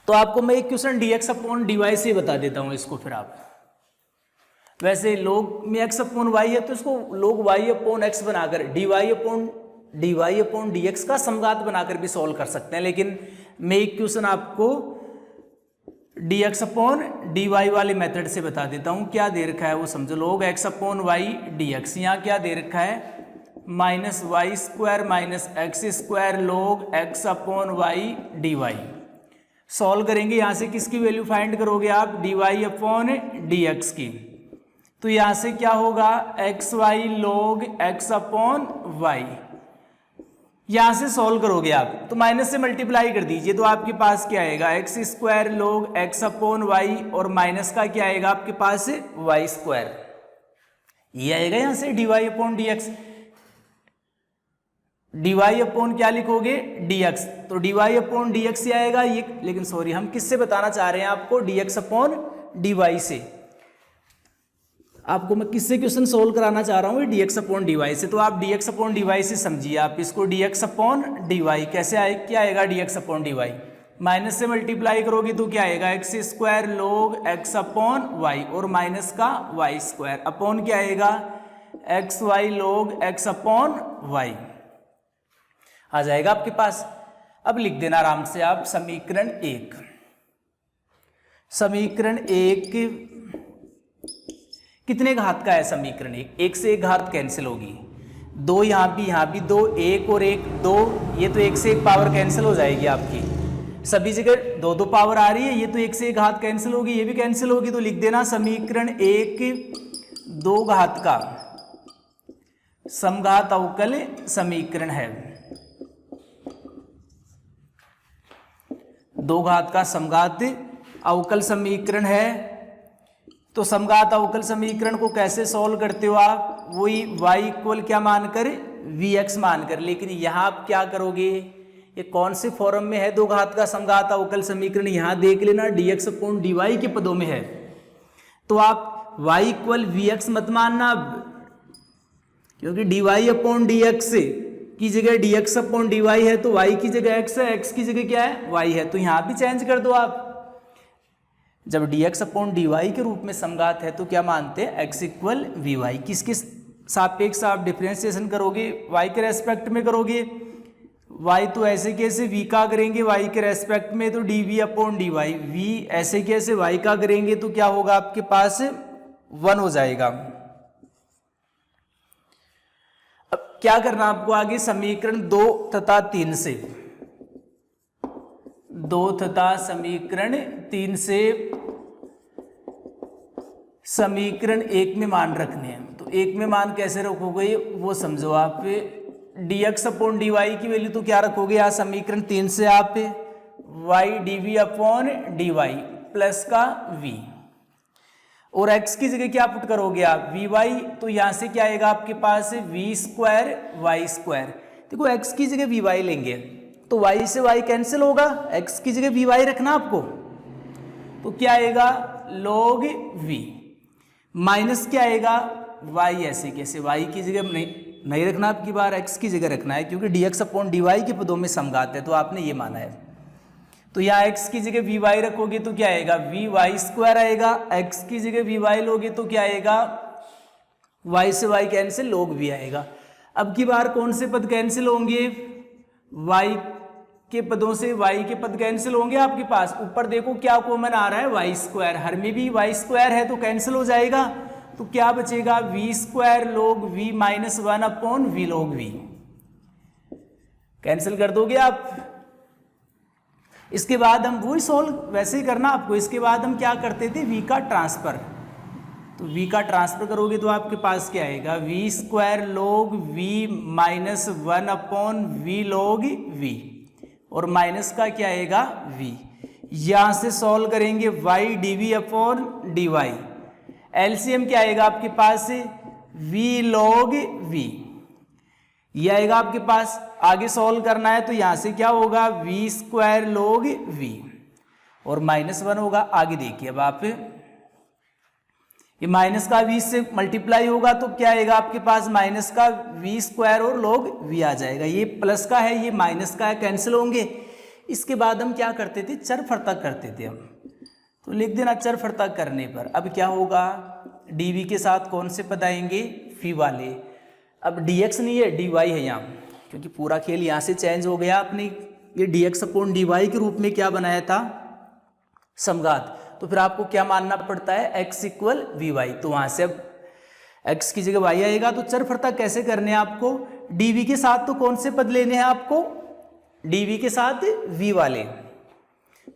तो आपको मैं एक क्वेश्चन dx अपॉन dy से बता देता हूं इसको, फिर आप वैसे log में x अपॉन y है तो इसको log y अपॉन x बनाकर dy अपॉन dx का समघात बनाकर भी सोल्व कर सकते हैं, लेकिन मैं एक क्वेश्चन आपको dx अपॉन dy वाले मेथड से बता देता हूं। क्या दे रखा है वो समझो, log x upon y dx, यहाँ क्या दे रखा है, minus Y square minus X square log x upon y dy। Solve करेंगे, यहां से किसकी वैल्यू फाइंड करोगे आप, dy अपॉन dx की, तो यहां से क्या होगा, xy log x upon y, यहां से सॉल्व करोगे आप तो माइनस से मल्टीप्लाई कर दीजिए, तो आपके पास क्या आएगा, X square log x upon y, और माइनस का क्या आएगा आपके पास, y स्क्वायर, ये आएगा यहां से dy upon dx, dy upon क्या लिखोगे, dx, तो dy अपॉन dx से आएगा ये, लेकिन सॉरी हम किससे बताना चाह रहे हैं आपको, dx अपॉन dy से, आपको मैं किससे क्वेश्चन सोल्व कराना चाह रहा हूँ, dx अपॉन dy से, तो आप dx अपॉन dy से समझिए आप इसको, dx अपॉन dy कैसे आए, क्या आएगा dx अपॉन dy, माइनस से मल्टीप्लाई करोगे तो क्या आएगा, X square log x upon y, और माइनस का y स्क्वायर, अपॉन क्या आएगा, X Y log x upon y आ जाएगा आपके पास। अब लिख देना आराम से आप समीकरण 1, समीकरण 1 कितने घात का है, समीकरण 1 से एक घात कैंसिल होगी, 2 यहाँ भी 2, 1 और 1 2, ये तो 1 से एक पावर कैंसिल हो जाएगी आपकी, सभी जगह 2 पावर आ रही है, ये तो 1 से एक घात कैंसिल होगी, ये भी कैंसिल होगी, तो लिख देना समीकरण 1 2 घात का समघात अवकल समीकरण है, 2 घात का समघात अवकल समीकरण है। तो समघात अवकल समीकरण को कैसे सॉल्व करते हो आप, वही y इक्वल क्या मानकर, vx मानकर, लेकिन यहाँ आप क्या करोगे, ये कौन से फॉर्म में है 2 घात का समघात अवकल समीकरण, यहाँ देख लेना dx अपॉन dy के पदों में है, तो आप y इक्वल vx मत मानना, क्योंकि dy अपॉन dx की जगह dx अपॉन dy है, तो y की जगह x है, x की जगह क्या है, y है, तो यहाँ भी चेंज कर दो आप, जब dx अपॉन dy के रूप में समघात है तो क्या मानते हैं, x इक्वल vy, किसके सापेक्ष आप डिफरेंशिएशन करोगे, y के रेस्पेक्ट में करोगे, y तो ऐसे कैसे v का करेंगे y के रेस्पेक्ट में तो dv अपॉन dy, v ऐसे कैसे y का करेंगे तो क्या होगा आपके पास 1 हो जाएगा। अब क्या करना आपको आगे, समीकरण 2 तथा 3 से, 2 तथा समीकरण 3 से समीकरण 1 में मान रखने हैं। तो 1 में मान कैसे रखोगे वो समझो आप। dx अपॉन dy की वैल्यू तो क्या रखोगे, यहाँ समीकरण 3 से आप y dv upon dy plus का v, और x की जगह क्या पुट करोगे आप vy, तो यहाँ से क्या आएगा आपके पास v स्क्वायर y स्क्वायर। देखो x की जगह vy लेंगे तो y से y कैंसिल होगा, x की जगह vy रखना आपको, तो क्या आएगा log v माइनस क्या आएगा y, ऐसे कैसे y की जगह नहीं रखना आपकी बार, x की जगह रखना है क्योंकि dx अपॉन dy के पदों में समघात है तो आपने ये माना है। तो यहाँ x की जगह vy रखोगे तो क्या आएगा vy स्क्वायर आएगा, x की जगह vy लोगे तो क्या आएगा y से y कैंसिल log v आएगा। अब की बार कौन से पद कैंसिल होंगे, y के पदों से y के पद कैंसिल होंगे आपके पास। ऊपर देखो क्या कॉमन आ रहा है y स्क्वायर, हर में भी y स्क्वायर है तो कैंसिल हो जाएगा, तो क्या बचेगा v square log v minus 1 upon v log v, cancel कर दोगे आप। इसके बाद हम वही सोल्व वैसे ही करना आपको। इसके बाद हम क्या करते थे v का ट्रांसफर, तो v का ट्रांसफर करोगे तो आपके पास क्या आएगा v square log v minus 1 upon v log v, और माइनस का क्या आएगा v। यहां से सॉल्व करेंगे y dv upon dy, LCM क्या आएगा आपके पास v log v, ये आएगा आपके पास। आगे सॉल्व करना है तो यहां से क्या होगा v स्क्वायर log v, और माइनस 1 होगा। आगे देखिए अब आप, ये माइनस का v से मल्टीप्लाई होगा तो क्या आएगा आपके पास माइनस का v स्क्वायर और log v आ जाएगा। ये प्लस का है ये माइनस का है, कैंसिल होंगे। इसके बाद हम क्या करते थे, चरफर्तक करते थे हम, तो लिख देना चरफर्तक करने पर अब क्या होगा dv के साथ कौन से पद आएंगे फी वाले। अब dx नहीं है dy है यहाँ, क्योंकि पूरा खेल यहाँ से चेंज हो गया। आपने ये dx अपॉन dy के रूप में क्या बनाया था समघात, तो फिर आपको क्या मानना पड़ता है x इक्वल vy, तो वहां से अब x की जगह y आएगा। तो चरफर्तक कैसे करने हैं आपको, dv के साथ तो कौन से पद लेने हैं आपको, dv के साथ v वाले,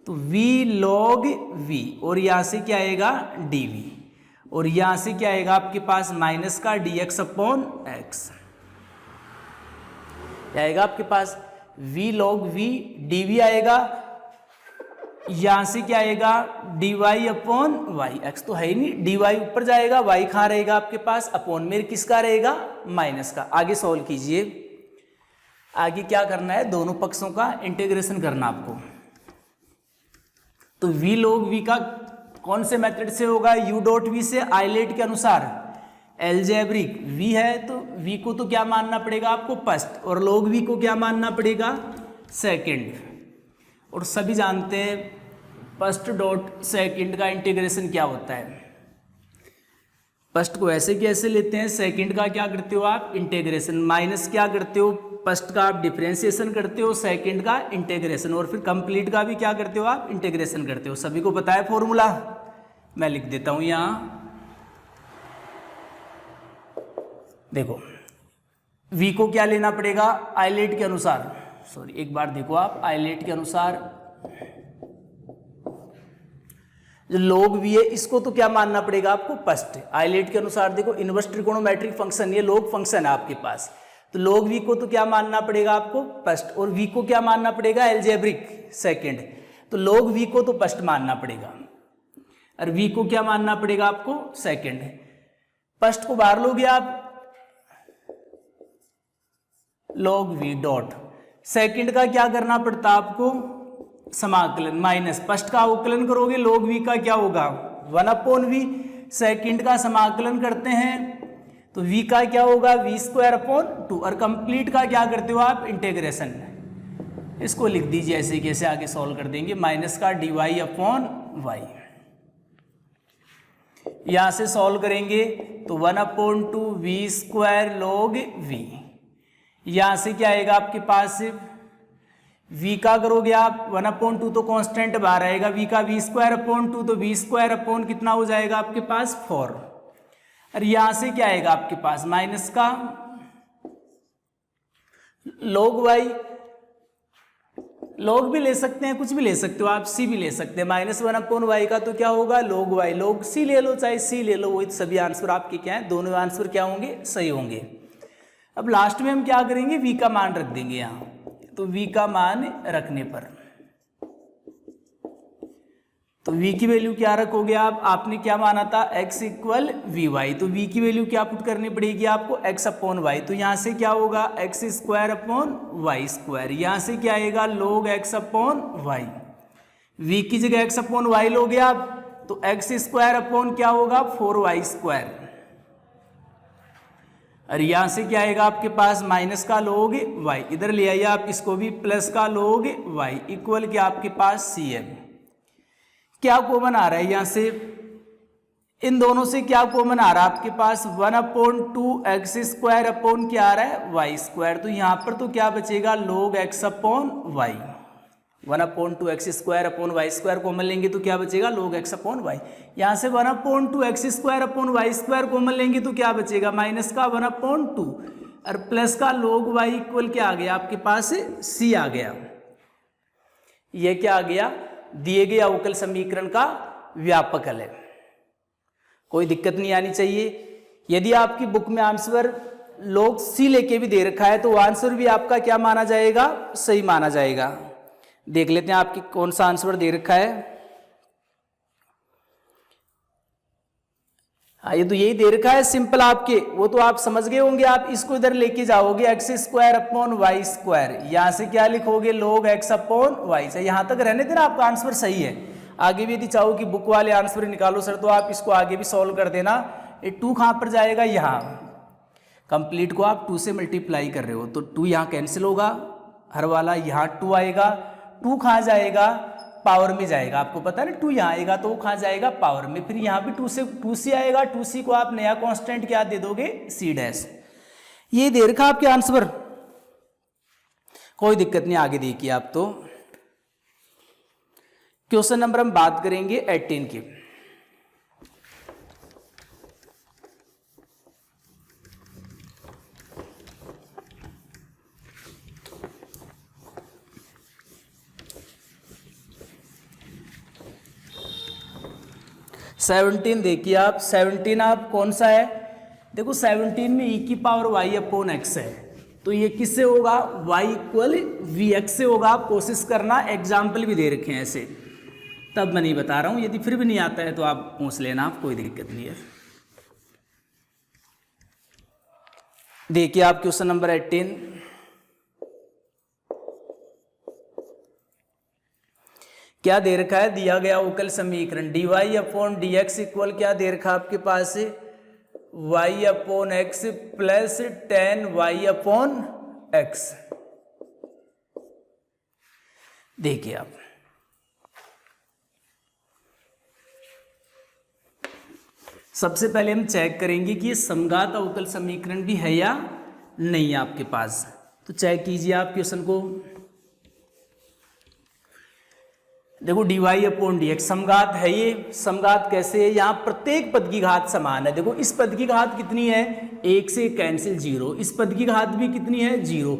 तो v log v, और यहां से क्या आएगा dv, और यहां से क्या आएगा आपके पास माइनस का dx अपॉन x, आएगा आपके पास v log v dv आएगा, यहां से क्या आएगा dy अपॉन y, x तो है ही नहीं, dy ऊपर जाएगा y कहाँ रहेगा आपके पास अपॉन में किसका रहेगा माइनस का। आगे सॉल्व कीजिए, आगे क्या करना है दोनों पक्षों का इंटीग्रेशन करना आपको। तो v log v का कौन से मेथड से होगा, u डॉट v से आइलेट के अनुसार एल्जेब्रिक v है तो v को तो क्या मानना पड़ेगा आपको फर्स्ट, और log v को क्या मानना पड़ेगा सेकंड। और सभी जानते हैं फर्स्ट डॉट सेकंड का इंटीग्रेशन क्या होता है, फर्स्ट को ऐसे कैसे लेते हैं, सेकंड का क्या करते हो आप इंटीग्रेशन, माइनस क्या करते हो फर्स्ट का आप डिफरेंशिएशन करते हो, सेकंड का इंटीग्रेशन, और फिर कंप्लीट का भी क्या करते हो आप इंटीग्रेशन करते हो। सभी को पता है फॉर्मूला, मैं लिख देता हूं यहां। देखो v को क्या लेना पड़ेगा आइलेट के अनुसार, सॉरी एक बार देखो आप आइलेट के अनुसार जो log v है इसको तो क्या मानना पड़ेगा आपको फर्स्ट, आइलेट के अनुसार देखो इनवर्स ट्रिगोनोमेट्रिक फंक्शन ये log फंक्शन है आपके पास, तो log v को तो क्या मानना पड़ेगा आपको फर्स्ट, और v को क्या मानना पड़ेगा एल्जेब्रिक सेकंड, तो log v को तो फर्स्ट मानना पड़ेगा और v को क्या मानना पड़ेगा आपको सेकंड। फर्स्ट को बाहर लोगे आप log v डॉट, सेकंड का क्या करना पड़ता आपको समाकलन, माइनस फर्स्ट का अवकलन करोगे log v का क्या होगा 1 अपॉन v, सेकंड का समाकलन करते हैं तो v का क्या होगा v स्क्वायर अपॉन 2, और कंप्लीट का क्या करते हो आप इंटीग्रेशन, इसको लिख दीजिए ऐसे कैसे आगे सॉल्व कर देंगे, माइनस का dy अपॉन y, यहां से सॉल्व करेंगे तो 1 upon 2 v square log v, यहां से क्या आएगा आपके पास v का करोगे आप 1/2 तो कांस्टेंट बाहर आएगा, v का v²/2 तो v² कितना हो जाएगा आपके पास 4। और यहां से क्या आएगा आपके पास माइनस का log y, log भी ले सकते हैं, कुछ भी ले सकते हो आप, c भी ले सकते हैं। -1/y का तो क्या होगा log y, log c ले लो चाहे c ले लो, वही सभी आंसर आपके क्या है, दोनों आंसर क्या होंगे, सही होंगे। अब लास्ट में हम क्या करेंगे, v का मान रख देंगे यहाँ। तो v का मान रखने पर तो v की वैल्यू क्या रखोगे आप, आपने क्या माना था x = vy, तो v की वैल्यू क्या पुट करनी पड़ेगी आपको x/y, तो यहाँ से क्या होगा x² यहाँ से क्या आएगा log x/y, v की जगह x/y लोगे आप तो x² क्या होगा 4y², और यहां से क्या आएगा आपके पास माइनस का log y, इधर ले आइए आप इसको भी, प्लस का log y इक्वल क्या आपके पास cm। क्या कॉमन आ रहा है यहां से, इन दोनों से क्या कॉमन आ रहा है आपके पास 1/2x² क्या आ रहा है y², तो यहां पर तो क्या बचेगा log x/y, 1/2x² कॉमन लेंगे तो क्या बचेगा log x/y। यहाँ से 1/2x² कॉमन लेंगे तो क्या बचेगा माइनस का 1/2 और प्लस का log y इक्वल क्या आ गया आपके पास c आ गया। ये क्या आ गया, दिए गए अवकल समीकरण का व्यापक है। कोई दिक्कत नहीं आनी चाहिए। यदि आपकी बुक में आंसर log c लेके भी दे रखा है तो आंसर भी आपका क्या माना जाएगा, सही माना जाएगा। देख लेते हैं आपकी कौन सा आंसर दे रखा है। हाँ, ये तो यही दे रखा है सिंपल आपके, वो तो आप समझ गए होंगे। आप इसको इधर लेके जाओगे x²/y², यहां से क्या लिखोगे log x/y से, यहां तक रहने देना, आपका आंसर सही है। आगे भी यदि चाहो कि बुक वाले आंसर निकालो सर तो आप इसको आगे भी सॉल्व कर देना। ये 2 कहां पर जाएगा, यहाँ कंप्लीट को आप 2 से मल्टीप्लाई कर रहे हो तो 2 यहाँ कैंसिल होगा, हर वाला यहाँ 2 आएगा, 2 कहाँ जाएगा पावर में जाएगा, आपको पता है ना 2 यहाँ आएगा तो वो कहाँ जाएगा पावर में, फिर यहाँ भी 2c आएगा, 2c को आप नया कांस्टेंट क्या दे दोगे c'। ये दे रखा आपके आंसर, कोई दिक्कत नहीं, आगे देखिए आप। तो क्वेश्चन नंबर हम बात करेंगे 18 की। सेवनटीन देखिए आप, 17 आप कौन सा है, देखो 17 में e⁻y/x है, तो ये किससे होगा y = vx से होगा। आप कोशिश करना, एग्जाम्पल भी दे रखे हैं ऐसे, तब मैं नहीं बता रहा हूं, यदि फिर भी नहीं आता है तो आप पूछ लेना, आप कोई दिक्कत नहीं है। देखिए आप क्वेश्चन नंबर 18, क्या दे रखा है, दिया गया अवकल समीकरण dy/dx इक्वल क्या दे रखा आपके पास y/x प्लस 10y/x। देखिए आप, सबसे पहले हम चेक करेंगे कि ये समघात अवकल समीकरण भी है या नहीं है आपके पास। तो चेक कीजिए आप क्वेश्चन को। देखो dy/dx समघात है, ये समघात कैसे है, यहाँ प्रत्येक पद की घात समान है। देखो इस पद की घात कितनी है, 1 से कैंसिल 0, इस पद की घात भी कितनी है 0।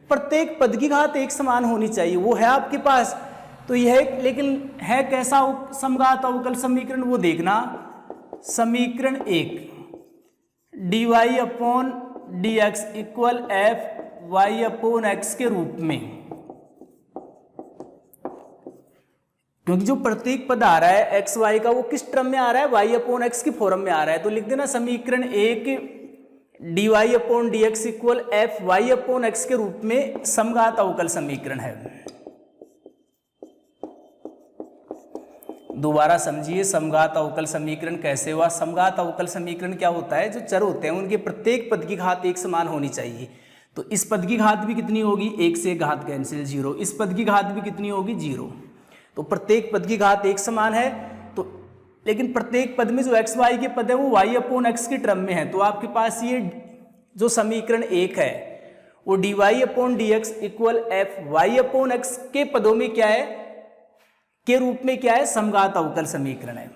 प्रत्येक पद की घात एक समान होनी चाहिए, वो है आपके पास। तो यह लेकिन है कैसा समघात अवकल समीकरण, वो देखना। समीकरण 1 dy/dx इक्वल f(y/x) के रूप में, क्योंकि जो प्रत्येक पद आ रहा है एक्स वाई का वो किस टर्म में आ रहा है, y/x की फॉर्म में आ रहा है। तो लिख देना समीकरण 1 dy/dx इक्वल f(y/x) के रूप में समघात अवकल समीकरण है। दोबारा समझिए समघात अवकल समीकरण कैसे हुआ। समघात अवकल समीकरण क्या होता है, जो चर होते हैं उनके प्रत्येक पद की घात एक समान होनी चाहिए। तो इस पद की घात भी कितनी होगी, 1 से घात कैंसिल 0, इस पद की घात भी कितनी होगी 0। तो प्रत्येक पद की घात एक समान है। तो लेकिन प्रत्येक पद में जो एक्स वाई के पद है वो y/x के टर्म में है। तो आपके पास ये जो समीकरण 1 है वो dy upon dx equal F Y upon X के पदों में क्या है, के रूप में क्या है, समघात अवकल समीकरण है।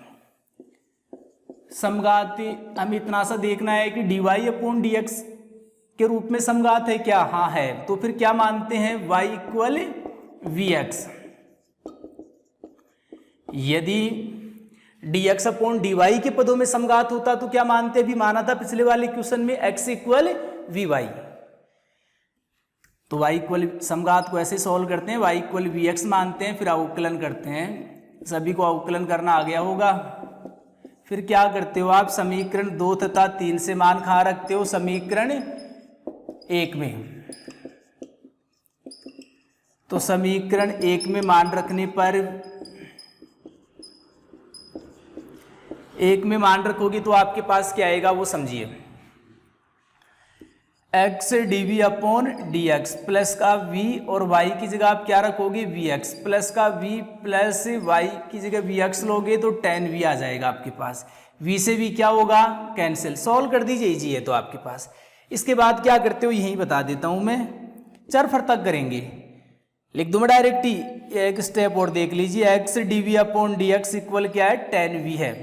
समघात हमें इतना सा देखना है कि dy अपॉन dx के रूप में समघात है क्या, हाँ है, तो फिर क्या मानते हैं, y इक्वल vx। यदि dx अपॉन dy के पदों में समघात होता तो क्या मानते, भी माना था पिछले वाले क्वेश्चन में x इक्वल vy। तो y इक्वल समघात को ऐसे सॉल्व करते हैं, y इक्वल vx मानते हैं, फिर अवकलन करते हैं, सभी को अवकलन करना आ गया होगा। फिर क्या करते हो आप, समीकरण 2 तथा 3 से मान कहाँ रखते हो, समीकरण 1 में। तो समीकरण 1 में मान रखने पर, 1 में मान रखोगे तो आपके पास क्या आएगा वो समझिए, x dv upon dx plus का v और y की जगह आप क्या रखोगे, vx प्लस का v प्लस y की जगह vx लोगे तो tan v आ जाएगा आपके पास। v से v क्या होगा, कैंसिल। सॉल्व कर दीजिए, इजी है तो आपके पास। इसके बाद क्या करते हो यही बता देता हूं मैं, चरफर्तक करेंगे, लिख दूं मैं डायरेक्ट ही, एक स्टेप और देख लीजिए, x dv upon dx equal क्या है, tan v है।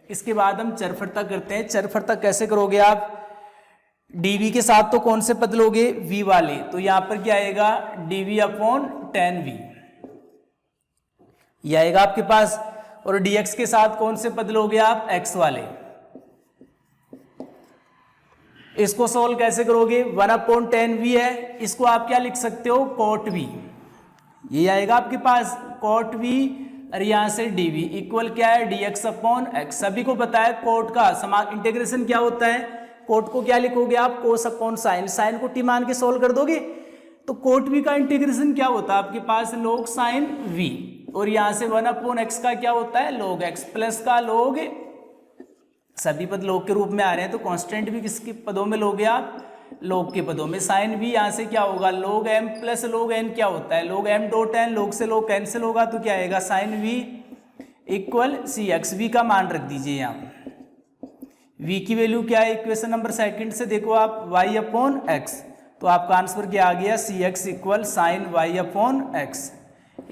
इसके बाद हम चरफर्तक करते हैं। चरफर्तक कैसे करोगे आप, dv के साथ तो कौन से पद लोगे, v वाले, तो यहां पर क्या आएगा, dv अपॉन tan v ये आएगा आपके पास, और dx के साथ कौन से पद लोगे आप, x वाले। इसको सोल्व कैसे करोगे, 1 अपॉन tan v है, इसको आप क्या लिख सकते हो, cot v, ये आएगा आपके पास cot v, और यहां से dv इक्वल क्या है, dx अपॉन x। सभी को पता है कोट का इंटीग्रेशन क्या होता है, कोट को क्या लिखोगे आप, कोस अपॉन साइन, साइन को टी मान के सोल्व कर दोगे, तो कोट v का इंटीग्रेशन क्या होता है आपके पास, log साइन v, और यहां से 1 अपॉन x का क्या होता है, log x प्लस का log, सभी पद log के रूप में आ रहे हैं तो कांस्टेंट भी किसके पदों में लोगे आप, log के पदों में। साइन v यहां से क्या होगा, log m plus log n क्या होता है, log m dot n, log से log कैंसिल होगा तो क्या आएगा, sine v equal C X. v का मान रख दीजिए यहाँ, v की वैल्यू क्या है, इक्वेशन नंबर 2 से देखो आप, y अपॉन x, तो आपका आंसर क्या आ गया, C X equal sine y upon x।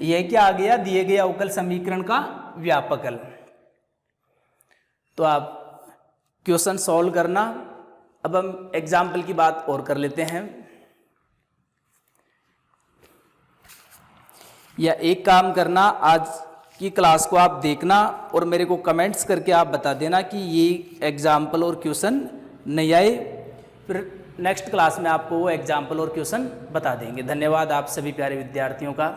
यह क्या आ गया, दिए गए अवकल समीकरण का व्यापकल। तो आप क्वेश्चन सॉल्व करना। अब हम एग्जाम्पल की बात और कर लेते हैं, या एक काम करना, आज की क्लास को आप देखना और मेरे को कमेंट्स करके आप बता देना कि ये एग्जाम्पल और क्वेश्चन नहीं आए, फिर नेक्स्ट क्लास में आपको वो एग्जाम्पल और क्वेश्चन बता देंगे। धन्यवाद आप सभी प्यारे विद्यार्थियों का।